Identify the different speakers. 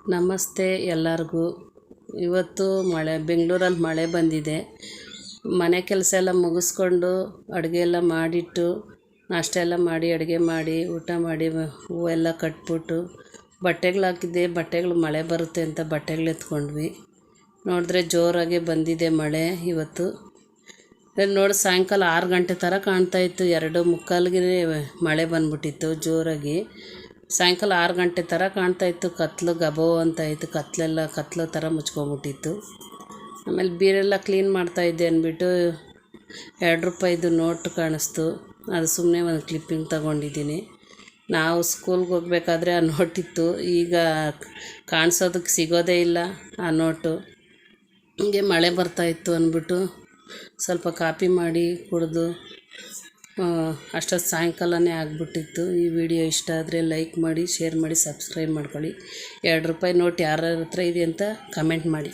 Speaker 1: ನಮಸ್ತೆ ಎಲ್ಲರಿಗೂ. ಇವತ್ತು ಬೆಂಗಳೂರಲ್ಲಿ ಮಳೆ ಬಂದಿದೆ. ಮನೆ ಕೆಲಸ ಎಲ್ಲ ಮುಗಿಸ್ಕೊಂಡು ಅಡುಗೆ ಎಲ್ಲ ಮಾಡಿಟ್ಟು ನಾಷ್ಟ ಎಲ್ಲ ಮಾಡಿ ಅಡುಗೆ ಮಾಡಿ ಊಟ ಮಾಡಿ ಹೂವೆಲ್ಲ ಕಟ್ಬಿಟ್ಟು ಬಟ್ಟೆಗಳು ಹಾಕಿದ್ದೆ. ಬಟ್ಟೆಗಳು ಮಳೆ ಬರುತ್ತೆ ಅಂತ ಬಟ್ಟೆಗಳು ಎತ್ಕೊಂಡ್ವಿ. ನೋಡಿದ್ರೆ ಜೋರಾಗಿ ಬಂದಿದೆ ಮಳೆ ಇವತ್ತು. ನೋಡಿ ಸಾಯಂಕಾಲ 6 ಗಂಟೆ ಥರ ಕಾಣ್ತಾಯಿತ್ತು. 2:45ಗೆ ಮಳೆ ಬಂದ್ಬಿಟ್ಟಿತ್ತು ಜೋರಾಗಿ. ಸಾಯಂಕಾಲ 6 ಗಂಟೆ ಥರ ಕಾಣ್ತಾಯಿತ್ತು. ಕತ್ಲು ಗಬೋ ಅಂತ ಇತ್ತು. ಕತ್ಲು ಥರ ಮುಚ್ಕೊಂಬಿಟ್ಟಿತ್ತು. ಆಮೇಲೆ ಬೀರೆಲ್ಲ ಕ್ಲೀನ್ ಮಾಡ್ತಾಯಿದ್ದೆ ಅಂದ್ಬಿಟ್ಟು ₹2 ನೋಟ್ ಕಾಣಿಸ್ತು. ಅದು ಸುಮ್ಮನೆ ಒಂದು ಕ್ಲಿಪ್ಪಿಂಗ್ ತಗೊಂಡಿದ್ದೀನಿ. ನಾವು ಸ್ಕೂಲ್ಗೆ ಹೋಗ್ಬೇಕಾದ್ರೆ ಆ ನೋಟಿತ್ತು. ಈಗ ಕಾಣಿಸೋದಕ್ಕೆ ಸಿಗೋದೇ ಇಲ್ಲ ಆ ನೋಟು. ಹೀಗೆ ಮಳೆ ಬರ್ತಾಯಿತ್ತು ಅಂದ್ಬಿಟ್ಟು ಸ್ವಲ್ಪ ಕಾಪಿ ಮಾಡಿ ಕುಡಿದು ಅಷ್ಟೊತ್ತು ಸಾಯಂಕಾಲನೇ ಆಗಿಬಿಟ್ಟಿತ್ತು. ಈ ವಿಡಿಯೋ ಇಷ್ಟ ಆದರೆ ಲೈಕ್ ಮಾಡಿ, ಶೇರ್ ಮಾಡಿ, ಸಬ್ಸ್ಕ್ರೈಬ್ ಮಾಡ್ಕೊಳ್ಳಿ. ₹2 ನೋಟ್ ಯಾರ್ಯಾರ ಹತ್ರ ಇದೆ ಅಂತ ಕಮೆಂಟ್ ಮಾಡಿ.